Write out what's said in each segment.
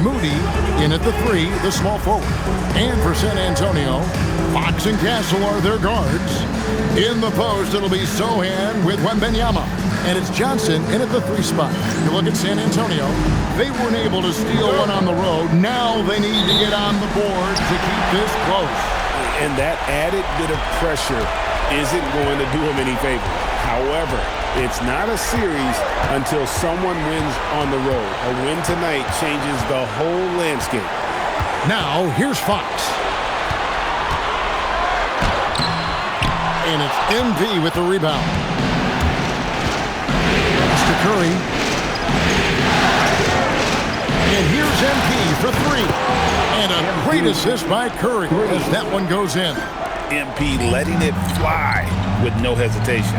Moody in at the 3, the small forward. And for San Antonio, Fox and Castle are their guards. In the post, it'll be Sohan with Wembanyama. And it's Johnson in at the 3 spot. You look at San Antonio, they weren't able to steal one on the road. Now they need to get on the board to keep this close. And that added bit of pressure isn't going to do him any favor. However, it's not a series until someone wins on the road. A win tonight changes the whole landscape. Now, here's Fox. And it's MP with the rebound. Pass to Curry. And here's MP for 3. And a great assist by Curry as that one goes in. MP letting it fly with no hesitation.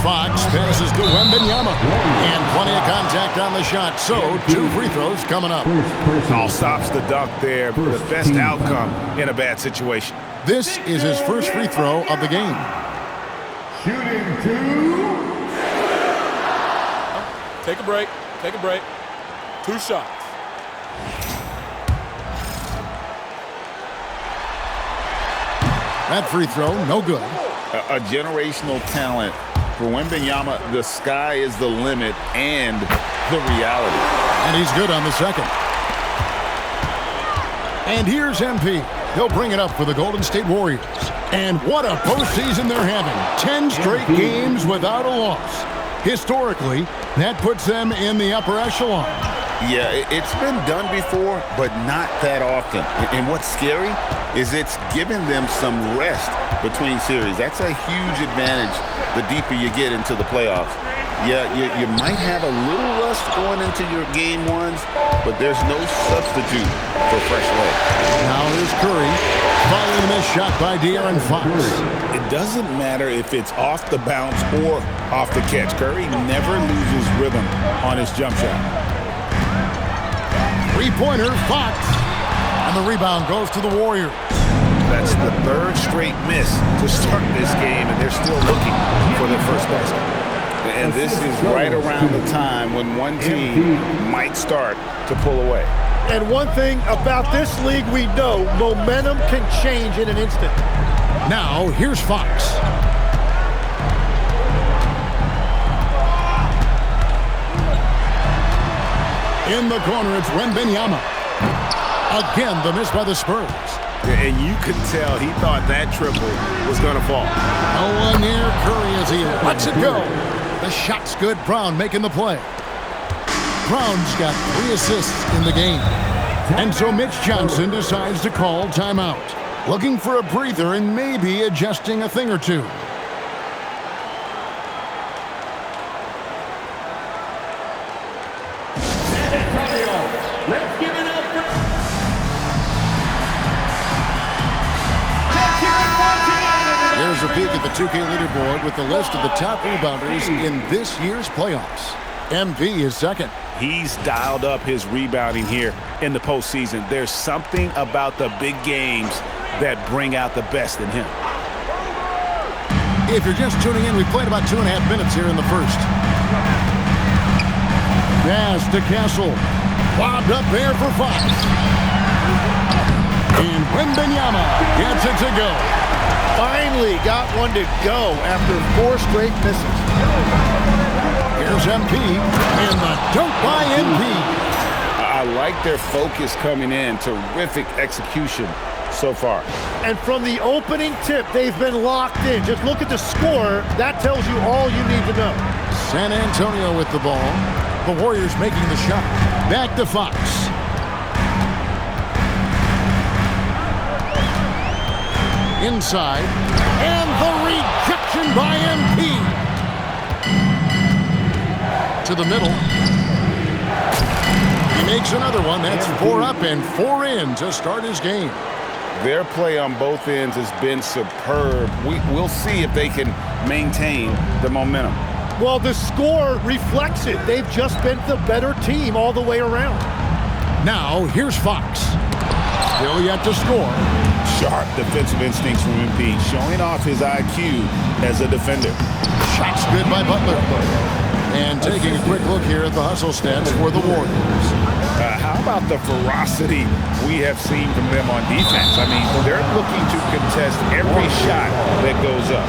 Fox passes to Wembanyama. And plenty of contact on the shot. So, 2 free throws coming up. All stops the dunk there. The best outcome in a bad situation. This is his first free throw of the game. Shooting 2. Take a break. Take a break. 2 shots. That free throw, no good. A generational talent. For Wembanyama, the sky is the limit and the reality. And he's good on the second. And here's MP. He'll bring it up for the Golden State Warriors. And what a postseason they're having. 10 straight games without a loss. Historically, that puts them in the upper echelon. Yeah, it's been done before, but not that often. And what's scary is it's given them some rest between series. That's a huge advantage the deeper you get into the playoffs. Yeah, you might have a little rust going into your game ones, but there's no substitute for fresh legs. Now here's Curry, following this shot by De'Aaron Fox. It doesn't matter if it's off the bounce or off the catch. Curry never loses rhythm on his jump shot. Three-pointer, Fox. And the rebound goes to the Warriors. That's the 3rd straight miss to start this game, and they're still looking for their first basket. And this is right around the time when one team might start to pull away. And one thing about this league we know, momentum can change in an instant. Now, here's Fox. In the corner, it's Wembanyama. Again, the miss by the Spurs. And you could tell he thought that triple was going to fall. No one near Curry as he lets it go. The shot's good. Brown making the play. Brown's got 3 assists in the game. And so Mitch Johnson decides to call timeout. Looking for a breather and maybe adjusting a thing or two. Let's give it up for... Here's a peek at the 2K leaderboard with the list of the top rebounders in this year's playoffs. MP is second. He's dialed up his rebounding here in the postseason. There's something about the big games that bring out the best in him. If you're just tuning in, we played about 2.5 minutes here in the first. Pass to Castle. Lobbed up there for Fox. And Wembanyama gets it to go. Finally got one to go after 4 straight misses. Here's MP, and the dunk by MP. I like their focus coming in. Terrific execution so far. And from the opening tip, they've been locked in. Just look at the score. That tells you all you need to know. San Antonio with the ball. The Warriors making the shot. Back to Fox. Inside. And the rejection by MP. To the middle. He makes another one. That's 4 up and 4 in to start his game. Their play on both ends has been superb. We'll see if they can maintain the momentum. Well, the score reflects it. They've just been the better team all the way around. Now, here's Fox. Still yet to score. Sharp defensive instincts from MP, showing off his IQ as a defender. Shot's good by Butler. And taking a quick look here at the hustle stats for the Warriors. How about the ferocity we have seen from them on defense? I mean, they're looking to contest every shot that goes up.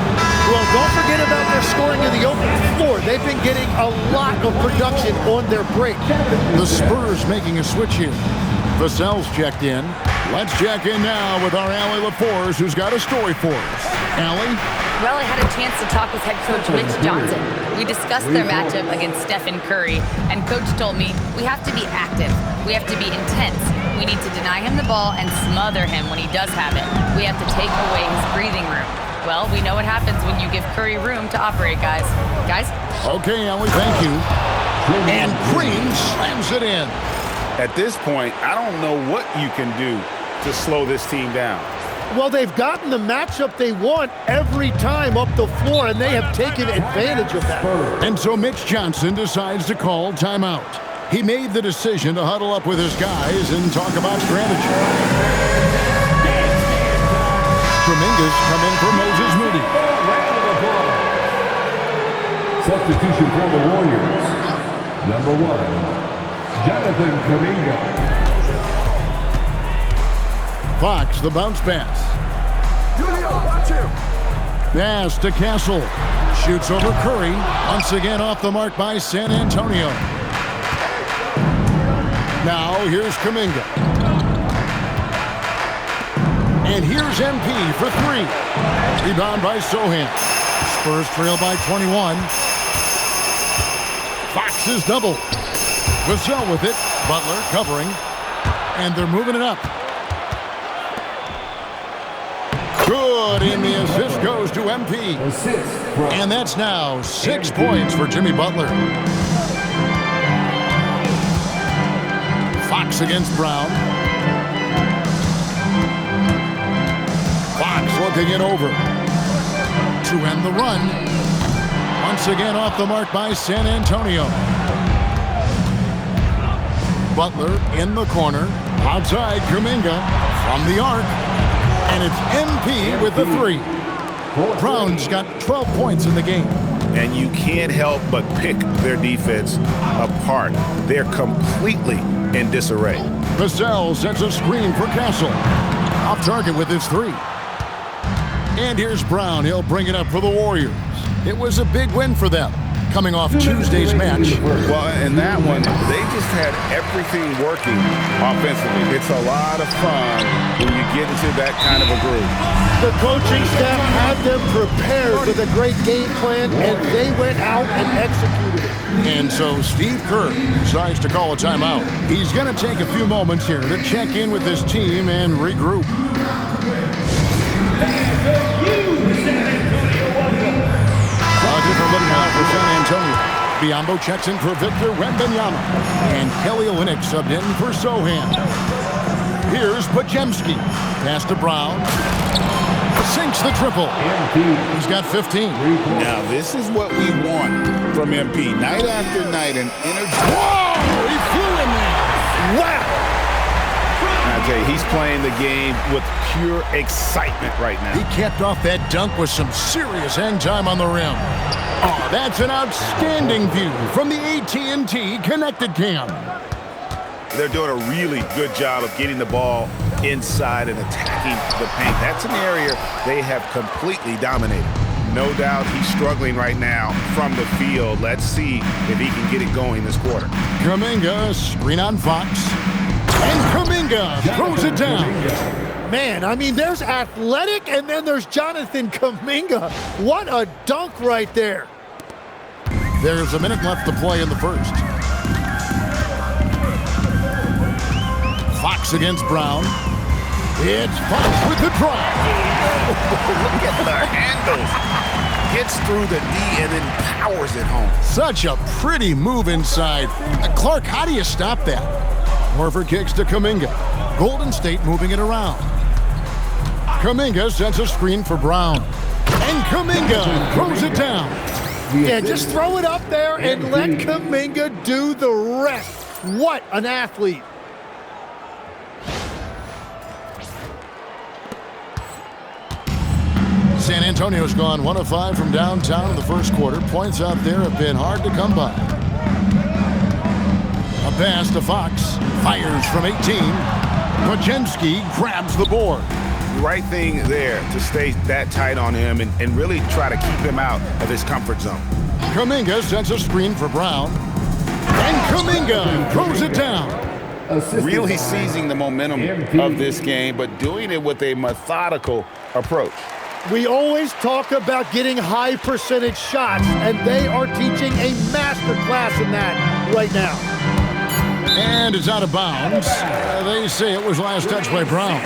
Well, don't forget about their scoring in the open floor. They've been getting a lot of production on their break. The Spurs making a switch here. Vassell's checked in. Let's check in now with our Allie LaForce, who's got a story for us. Allie? Well, I had a chance to talk with head coach Mitch Johnson. We discussed their matchup against Stephen Curry, and coach told me we have to be active. We have to be intense. We need to deny him the ball and smother him when he does have it. We have to take away his breathing room. Well, we know what happens when you give Curry room to operate, guys. Guys? Okay, Allie, thank you. And Green slams it in. At this point, I don't know what you can do to slow this team down. Well, they've gotten the matchup they want every time up the floor, and they have taken advantage of that. And so Mitch Johnson decides to call timeout. He made the decision to huddle up with his guys and talk about strategy. Kuminga's come in for Moses Moody. Substitution for the Warriors. Number 1, Jonathan Kuminga. Fox, the bounce pass. Pass to Castle. Shoots over Curry. Once again off the mark by San Antonio. Now here's Kuminga. And here's MP for 3. Rebound by Sohan. Spurs trail by 21. Fox is double. Vassell with it. Butler covering. And they're moving it up. Good, and the assist goes to MP. And that's now 6 points for Jimmy Butler. Fox against Brown. Fox looking it over. To end the run. Once again off the mark by San Antonio. Butler in the corner. Outside Kuminga from the arc. And it's MP with the 3. Brown's got 12 points in the game. And you can't help but pick their defense apart. They're completely in disarray. Vassell sets a screen for Castle. Off target with his 3. And here's Brown. He'll bring it up for the Warriors. It was a big win for them, coming off Tuesday's match. Well, in that one, they just had everything working offensively. It's a lot of fun when you get into that kind of a groove. The coaching staff had them prepared with a great game plan, and they went out and executed it. And so Steve Kerr decides to call a timeout. He's going to take a few moments here to check in with his team and regroup. A different look now for San Antonio. Biyombo checks in for Victor Wembanyama. And Kelly Olynyk subbed in for Sohan. Here's Podziemski. Pass to Brown. Sinks the triple. He's got 15. Now, this is what we want from MP. Night after night, an energy. Whoa! He flew in there. Wow! I tell you, he's playing the game with pure excitement right now. He capped off that dunk with some serious hang time on the rim. Oh, that's an outstanding view from the AT&T Connected Cam. They're doing a really good job of getting the ball inside and attacking the paint. That's an area they have completely dominated. No doubt he's struggling right now from the field. Let's see if he can get it going this quarter. Kuminga, screen on Fox. And Kuminga throws it down. Man, I mean, there's athletic, and then there's Jonathan Kuminga. What a dunk right there. There's a minute left to play in the first. Fox against Brown. It's Fox with the drive. Look at the handles. Gets through the D and then powers it home. Such a pretty move inside. Clark, how do you stop that? Horford kicks to Kuminga. Golden State moving it around. Kuminga sets a screen for Brown. And Kuminga throws it down. Yeah, just throw it up there and let Kuminga do the rest. What an athlete. San Antonio's gone 1 of 5 from downtown in the first quarter. Points out there have been hard to come by. A pass to Fox. Fires from 18. Pajemski grabs the board. Right thing there to stay that tight on him and really try to keep him out of his comfort zone. Kuminga sends a screen for Brown. And Kuminga throws it down. Really seizing the momentum of this game, but doing it with a methodical approach. We always talk about getting high percentage shots, and they are teaching a master class in that right now. And it's out of bounds. They say it was last touched by Brown.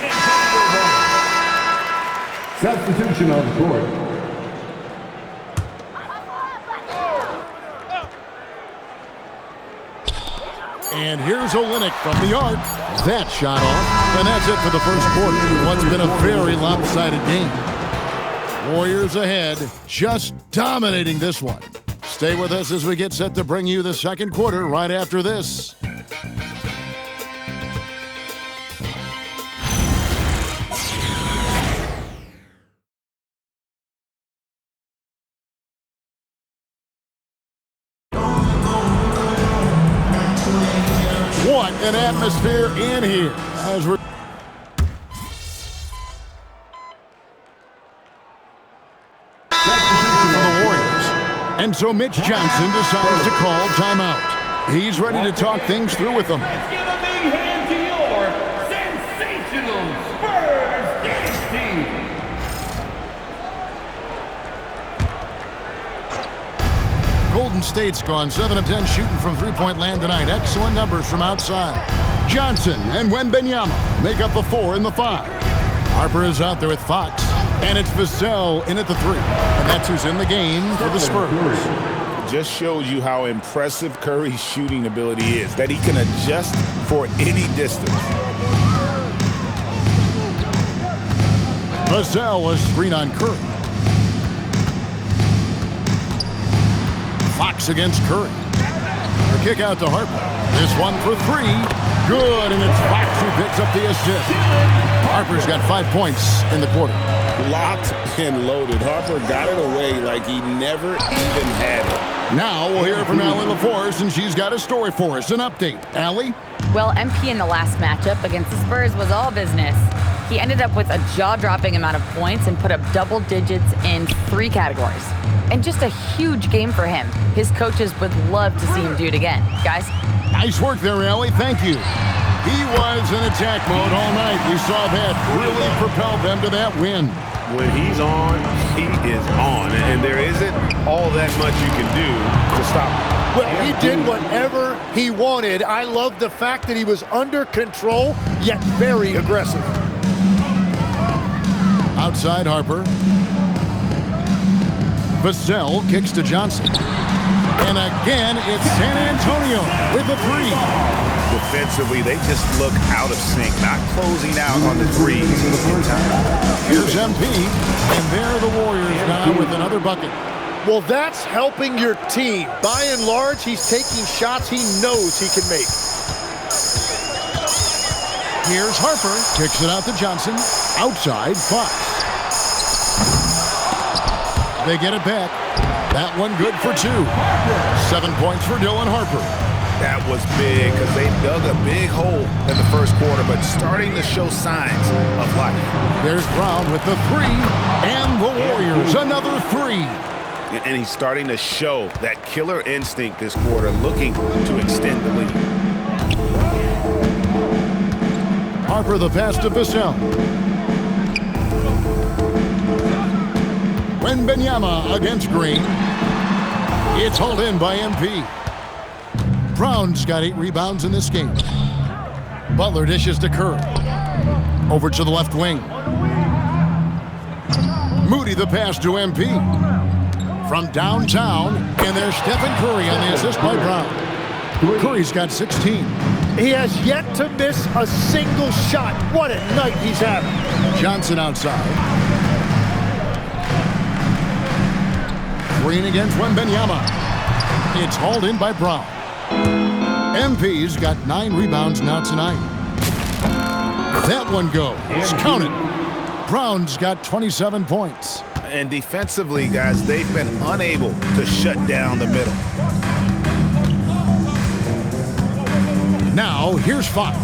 Substitution on the court. And here's Olynyk from the arc. That shot off. And that's it for the first quarter. What's been a very lopsided game. Warriors ahead, just dominating this one. Stay with us as we get set to bring you the second quarter right after this. What an atmosphere in here as we're for the Warriors. And so Mitch Johnson decides to call timeout. He's ready to talk things through with them. Let's give a big hand to your sensational Spurs dance team. Golden State's gone 7 of 10 shooting from three-point land tonight. Excellent numbers from outside. Johnson and Wembanyama make up the 4 and the 5. Harper is out there with Fox. And it's Vassell in at the 3. And that's who's in the game for the Spurs. Just shows you how impressive Curry's shooting ability is, that he can adjust for any distance. Vassell is screen on Curry. Fox against Curry. A kick out to Harper. This one for 3. Good, and it's Fox who picks up the assist. Harper's got 5 points in the quarter. Locked and loaded. Harper got it away like he never even had it. Now we'll hear from Allie LaForce, and she's got a story for us. An update. Allie? Well, MP in the last matchup against the Spurs was all business. He ended up with a jaw-dropping amount of points and put up double digits in 3 categories. And just a huge game for him. His coaches would love to see him do it again. Guys? Nice work there, Allie. Thank you. He was in attack mode all night. We saw that really propelled them to that win. When he's on, he is on. And there isn't all that much you can do to stop him. Well, he did whatever he wanted. I love the fact that he was under control, yet very aggressive. Outside Harper. Vassell kicks to Johnson. And again, it's San Antonio with a 3. Defensively, they just look out of sync, not closing out on the threes in time. Here's MP, and there the Warriors now with another bucket. Well, that's helping your team. By and large, he's taking shots he knows he can make. Here's Harper, kicks it out to Johnson. Outside, Fox. They get it back. That one good for 2. 7 points for Dylan Harper. That was big because they dug a big hole in the first quarter, but starting to show signs of life. There's Brown with the 3, and the Warriors another 3. And he's starting to show that killer instinct this quarter, looking to extend the lead. Harper the pass to Vassell. Wembanyama against Green. It's hauled in by MP. Brown's got 8 rebounds in this game. Butler dishes to Curry. Over to the left wing. Moody the pass to MP. From downtown, and there's Stephen Curry on the assist by Brown. Curry's got 16. He has yet to miss a single shot. What a night he's having. Johnson outside. Green against Wembanyama. It's hauled in by Brown. MP's got 9 rebounds now tonight. That one goes. Count it. Brown's got 27 points. And defensively, guys, they've been unable to shut down the middle. Now, here's Fox.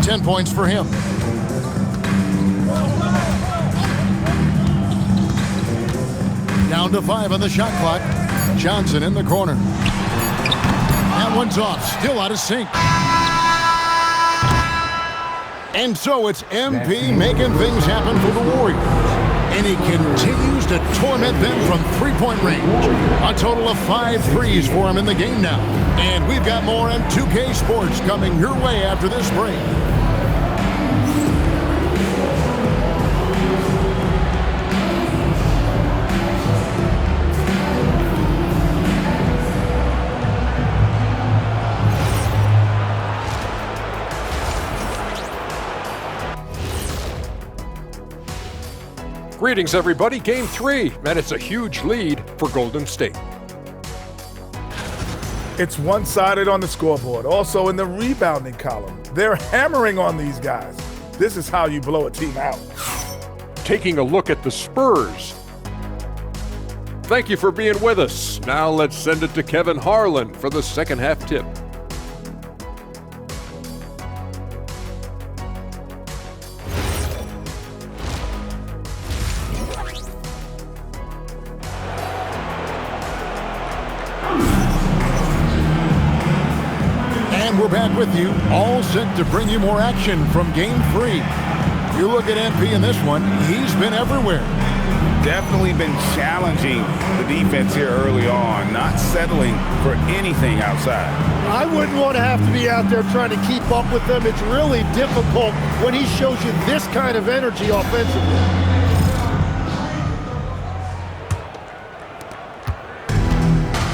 10 points for him. Down to 5 on the shot clock. Johnson in the corner. That one's off. Still out of sync. And so it's MP making things happen for the Warriors. And he continues to torment them from three-point range. A total of 5 threes for him in the game now. And we've got more on 2K Sports coming your way after this break. Greetings, everybody. Game 3, and it's a huge lead for Golden State. It's one-sided on the scoreboard. Also in the rebounding column. They're hammering on these guys. This is how you blow a team out. Taking a look at the Spurs. Thank you for being with us. Now let's send it to Kevin Harlan for the second half tip. We're back with you, all set to bring you more action from Game 3. You look at MP in this one, he's been everywhere. Definitely been challenging the defense here early on, not settling for anything outside. I wouldn't want to have to be out there trying to keep up with them. It's really difficult when he shows you this kind of energy offensively.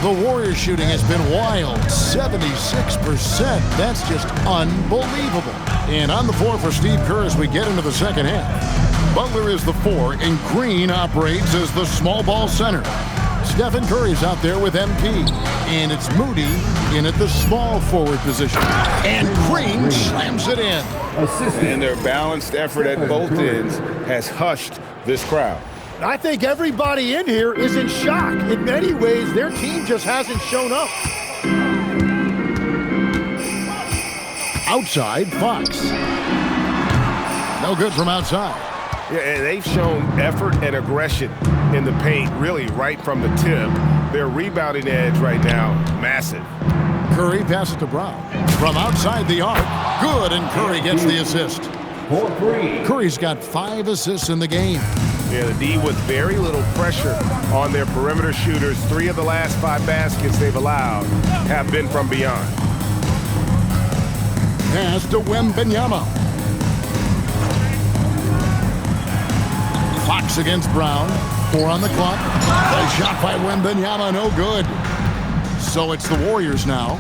The Warriors shooting has been wild, 76%. That's just unbelievable. And on the floor for Steve Kerr as we get into the second half. Butler is the 4, and Green operates as the small ball center. Stephen Curry's out there with MP, and it's Moody in at the small forward position. And Green slams it in. And their balanced effort at both ends has hushed this crowd. I think everybody in here is in shock. In many ways, their team just hasn't shown up. Outside, Fox. No good from outside. Yeah, and they've shown effort and aggression in the paint, really right from the tip. Their rebounding edge right now, massive. Curry passes to Brown. From outside the arc, good, and Curry gets the assist. Curry's got 5 assists in the game. Yeah, the D with very little pressure on their perimeter shooters. 3 of the last 5 baskets they've allowed have been from beyond. Pass to Wembanyama. Fox against Brown. 4 on the clock. A shot by Wembanyama, no good. So it's the Warriors now.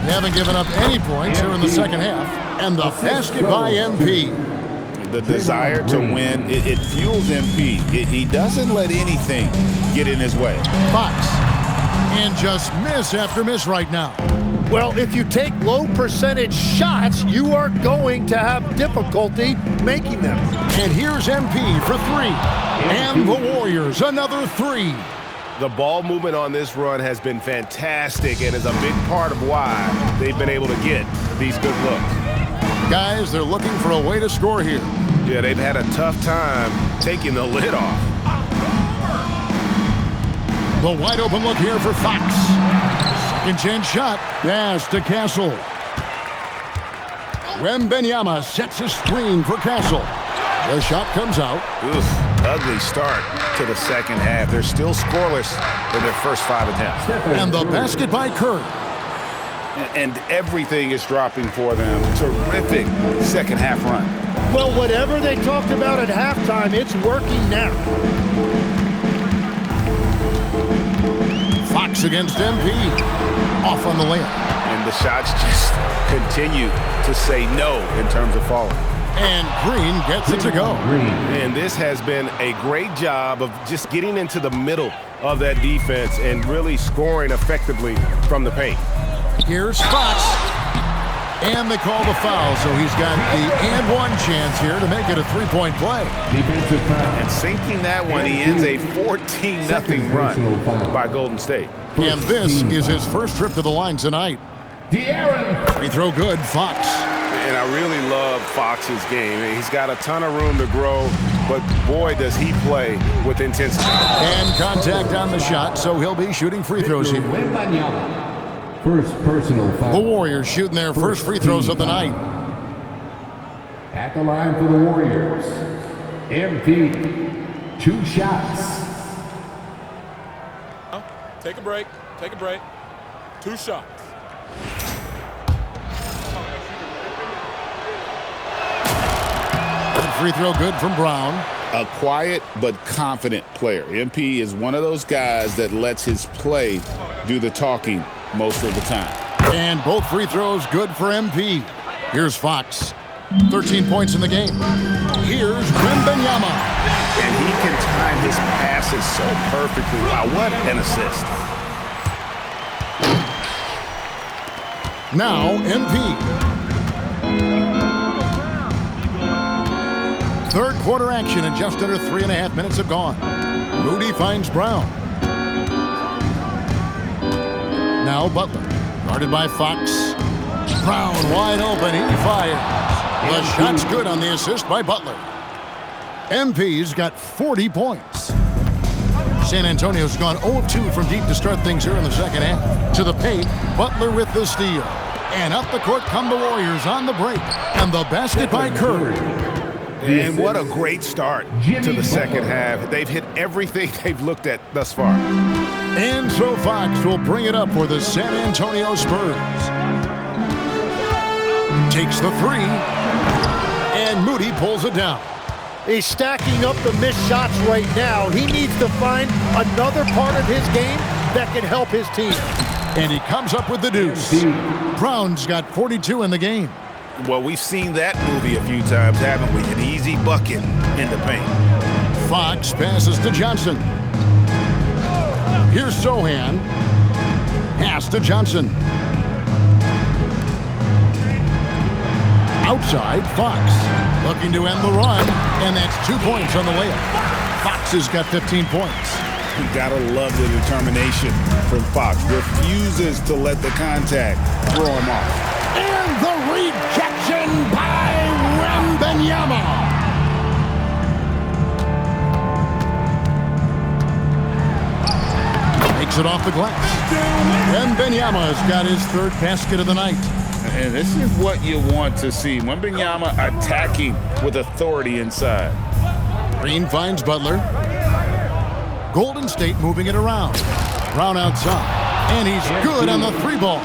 They haven't given up any points here in the second half. And the basket by MP. The desire to win, it fuels MP. He doesn't let anything get in his way. Fox. And just miss after miss right now. Well, if you take low percentage shots, you are going to have difficulty making them. And here's MP for 3. And the Warriors, another 3. The ball movement on this run has been fantastic and is a big part of why they've been able to get these good looks. Guys, they're looking for a way to score here. Yeah, they've had a tough time taking the lid off. The wide open look here for Fox. Second chance shot. Pass to Castle. Wembanyama sets a screen for Castle. The shot comes out. Oof, ugly start to the second half. They're still scoreless in their first 5 attempts. And the basket by Curry. And everything is dropping for them. Terrific second half run. Well, whatever they talked about at halftime, it's working now. Fox against MP. Off on the layup. And the shots just continue to say no in terms of falling. And Green gets it to go. And this has been a great job of just getting into the middle of that defense and really scoring effectively from the paint. Here's Fox. And they call the foul, so he's got the and one chance here to make it a three-point play. Defensive foul. And sinking that one, he ends a 14-0 run by Golden State. And this is his first trip to the line tonight. Free throw good, Fox. And I really love Fox's game. He's got a ton of room to grow, but boy, does he play with intensity. And contact on the shot, so he'll be shooting free throws here. First personal foul. The Warriors shooting their first free throws of the night. At the line for the Warriors, MP, 2 shots. Take a break. Take a break. 2 shots. Free throw good from Brown. A quiet but confident player. MP is one of those guys that lets his play do the talking most of the time. And both free throws good for MP. Here's Fox. 13 points in the game. Here's Wembanyama. And he can time his passes so perfectly. Wow, what an assist. Now MP. Third quarter action and just under 3.5 minutes have gone. Moody finds Brown. Now Butler, guarded by Fox. Brown wide open, he fires. The shot's good on the assist by Butler. MP's got 40 points. San Antonio's gone 0-2 from deep to start things here in the second half. To the paint, Butler with the steal. And up the court come the Warriors on the break. And the basket by Curry. And what a great start to the second half. They've hit everything they've looked at thus far. And so Fox will bring it up for the San Antonio Spurs. Takes the three. And Moody pulls it down. He's stacking up the missed shots right now. He needs to find another part of his game that can help his team. And he comes up with the deuce. Brown's got 42 in the game. Well, we've seen that movie a few times, haven't we? An easy bucket in the paint. Fox passes to Johnson. Here's Sohan. Pass to Johnson. Outside, Fox. Looking to end the run, and that's 2 points on the layup. Fox has got 15 points. You gotta love the determination from Fox. Refuses to let the contact throw him off. And the rejection by Wembanyama. Makes it off the glass. Wembanyama's got his third basket of the night. And this is what you want to see. Wembanyama attacking with authority inside. Green finds Butler. Golden State moving it around. Brown outside. And he's good on the three ball.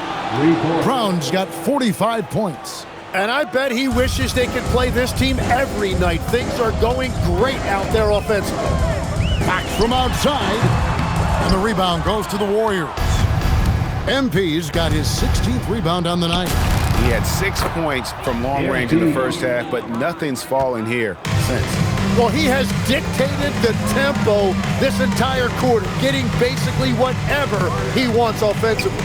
Brown's got 45 points. And I bet he wishes they could play this team every night. Things are going great out there offensively. Back from outside. And the rebound goes to the Warriors. MP's got his 16th rebound on the night. He had 6 points from long range in the first half, but nothing's fallen here since. Well, he has dictated the tempo this entire quarter, getting basically whatever he wants offensively.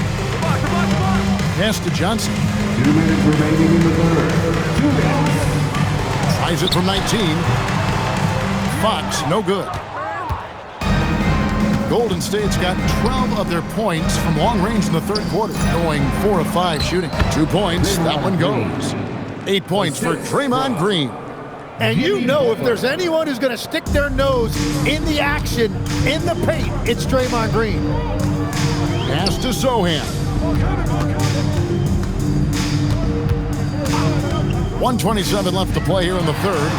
Pass to Johnson. 2 minutes remaining in the third. 2 minutes. Tries it from 19. Fox, no good. Golden State's got 12 of their points from long range in the third quarter, going 4 of 5 shooting. 2 points, that one goes. 8 points for Draymond Green. And you know if there's anyone who's going to stick their nose in the action, in the paint, it's Draymond Green. Pass to Sohan. 1:27 left to play here in the third.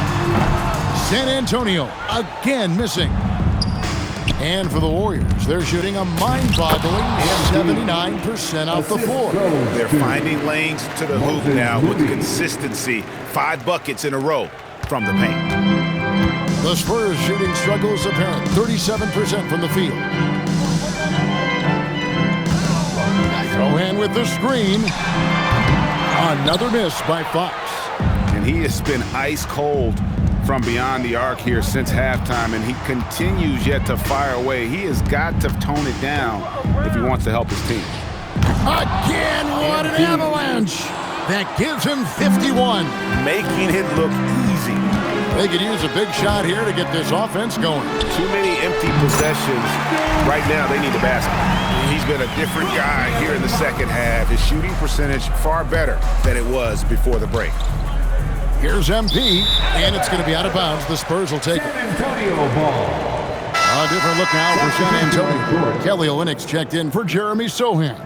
San Antonio again missing. And for the Warriors, they're shooting a mind-boggling 79% off the floor. They're finding lanes to the hoop now with consistency. 5 buckets in a row from the paint. The Spurs shooting struggles apparent. 37% from the field. Sohan with the screen. Another miss by Fox. And he has been ice cold from beyond the arc here since halftime, and he continues yet to fire away. He has got to tone it down if he wants to help his team. Again, what an avalanche! That gives him 51. Making it look easy. They could use a big shot here to get this offense going. Too many empty possessions. Right now, they need a basket. He's been a different guy here in the second half. His shooting percentage far better than it was before the break. Here's MP, and it's going to be out of bounds. The Spurs will take it. San Antonio ball. A different look now for San Antonio. Kelly Olynyk's checked in for Jeremy Sohan.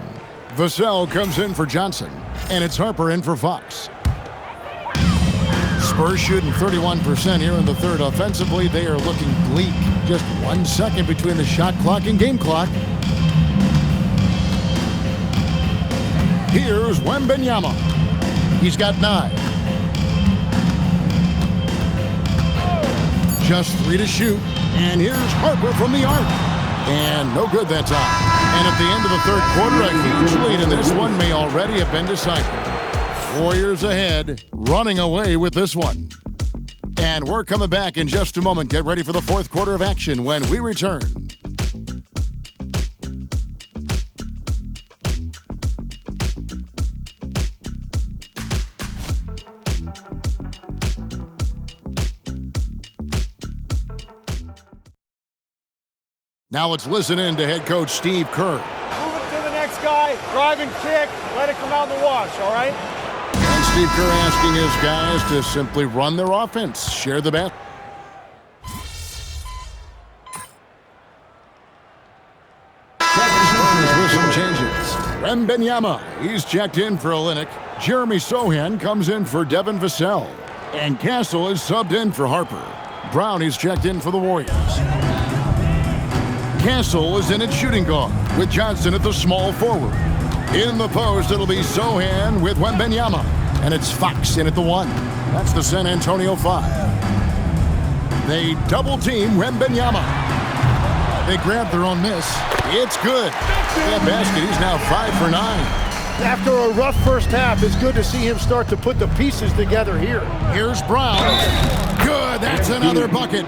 Vassell comes in for Johnson, and it's Harper in for Fox. Spurs shooting 31% here in the third. Offensively, they are looking bleak. Just 1 second between the shot clock and game clock. Here's Wembanyama. He's got 9. Just 3 to shoot. And here's Harper from the arc. And no good that time. And at the end of the third quarter, a huge lead, and this one may already have been decided. Warriors ahead, running away with this one. And we're coming back in just a moment. Get ready for the fourth quarter of action when we return. Now let's listen in to head coach Steve Kerr. Move it to the next guy, drive and kick, let it come out in the wash, all right? And Steve Kerr asking his guys to simply run their offense, share the bat. With some changes. Wembanyama, he's checked in for Olynyk. Jeremy Sohan comes in for Devin Vassell. And Castle is subbed in for Harper. Brown is checked in for the Warriors. Castle is in at shooting guard with Johnson at the small forward. In the post, it'll be Sohan with Wembanyama. And it's Fox in at the 1. That's the San Antonio 5. They double-team Wembanyama. They grab their own miss. It's good. That basket, he's now 5 for 9. After a rough first half, it's good to see him start to put the pieces together here. Here's Brown. Good, that's another bucket.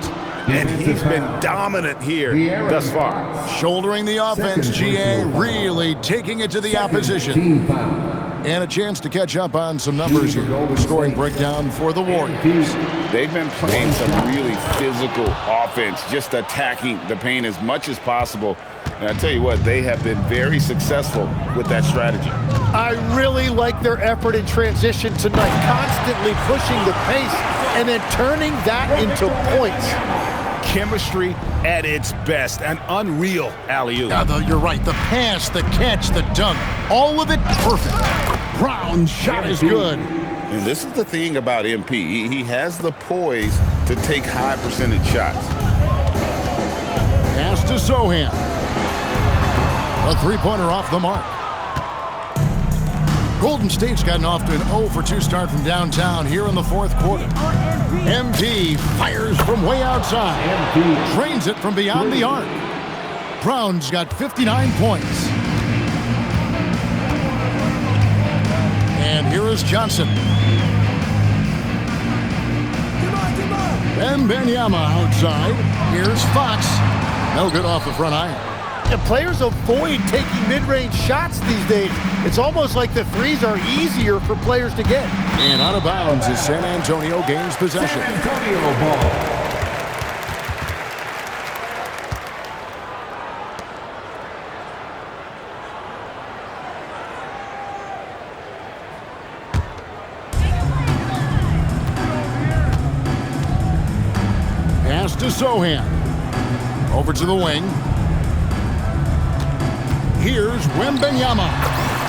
And he's been dominant here thus far. Shouldering the offense, GA, really taking it to the opposition. And a chance to catch up on some numbers here. The scoring breakdown for the Warriors. They've been playing some really physical offense, just attacking the paint as much as possible. And I tell you what, they have been very successful with that strategy. I really like their effort in transition tonight, constantly pushing the pace and then turning that into points. Chemistry at its best, an unreal alley-oop. Though you're right, the pass, the catch, the dunk, all of it perfect. Brown's shot is good. And this is the thing about MP. He has the poise to take high percentage shots. Pass to Sohan. A three-pointer off the mark. Golden State's gotten off to an 0 for 2 start from downtown here in the fourth quarter. MD fires from way outside. Drains it from beyond the arc. Brown's got 59 points. And here is Johnson. Wembanyama outside. Here's Fox. No good off the front iron. And players avoid taking mid-range shots these days. It's almost like the threes are easier for players to get. And out of bounds as San Antonio gains possession. San Antonio ball. Pass to Sohan. Over to the wing. Here's Wembanyama.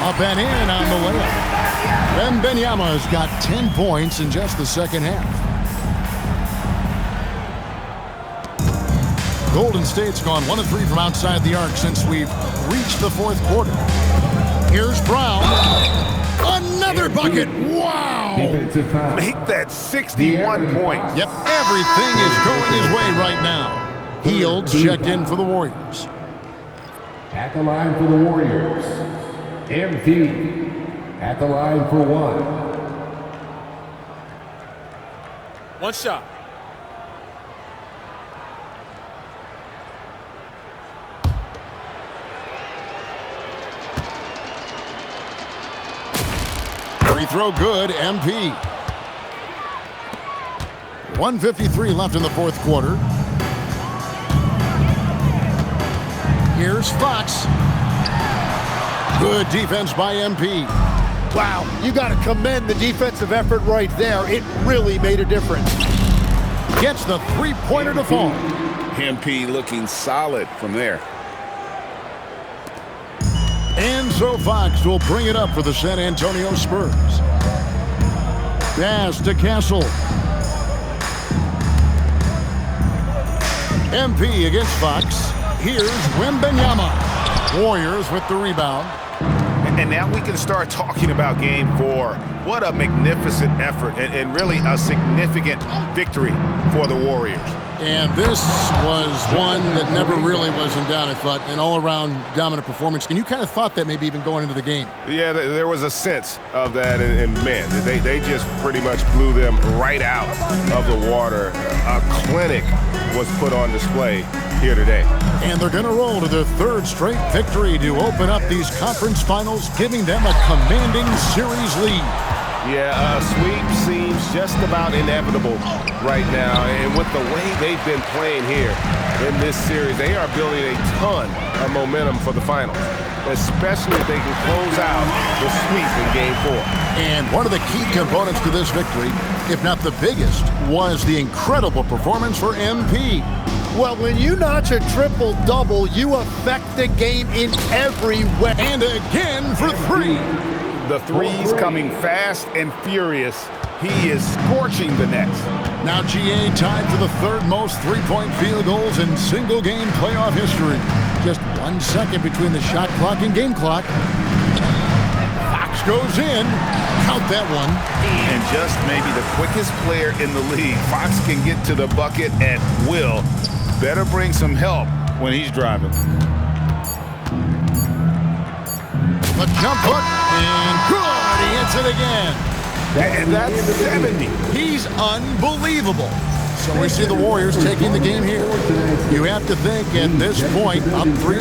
Up and in on the layup. Wembanyama's got 10 points in just the second half. Golden State's gone 1 of 3 from outside the arc since we've reached the fourth quarter. Here's Brown. Another bucket. Wow. Make that 61 points. Yep, everything is going his way right now. Heald's checked in for the Warriors. At the line for the Warriors, MP. At the line for 1. One shot. Free throw good, MP. 1:53 left in the fourth quarter. Here's Fox. Good defense by MP. Wow, you got to commend the defensive effort right there. It really made a difference. Gets the three-pointer to fall. MP looking solid from there. And so Fox will bring it up for the San Antonio Spurs. Pass to Castle. MP against Fox. Here's Wembanyama. Warriors with the rebound. And now we can start talking about game 4. What a magnificent effort and really a significant victory for the Warriors. And this was one that never really was in doubt, I thought, an all-around dominant performance. And you kind of thought that maybe even going into the game. Yeah, there was a sense of that, and man, they just pretty much blew them right out of the water. A clinic was put on display here today. And they're going to roll to their third straight victory to open up these conference finals, giving them a commanding series lead. Yeah, a sweep seems just about inevitable right now. And with the way they've been playing here in this series, they are building a ton of momentum for the finals, especially if they can close out the sweep in Game 4. And one of the key components to this victory, if not the biggest, was the incredible performance for MP. Well, when you notch a triple-double, you affect the game in every way. And again for three. The threes coming fast and furious. He is scorching the nets. Now GA tied for the third most three-point field goals in single-game playoff history. Just 1 second between the shot clock and game clock. Fox goes in. Count that one. And just maybe the quickest player in the league. Fox can get to the bucket at will. Better bring some help when he's driving. The jump hook, and good, he hits it again. And that's 70. He's unbelievable. So we see the Warriors taking the game here. You have to think at this point, up 3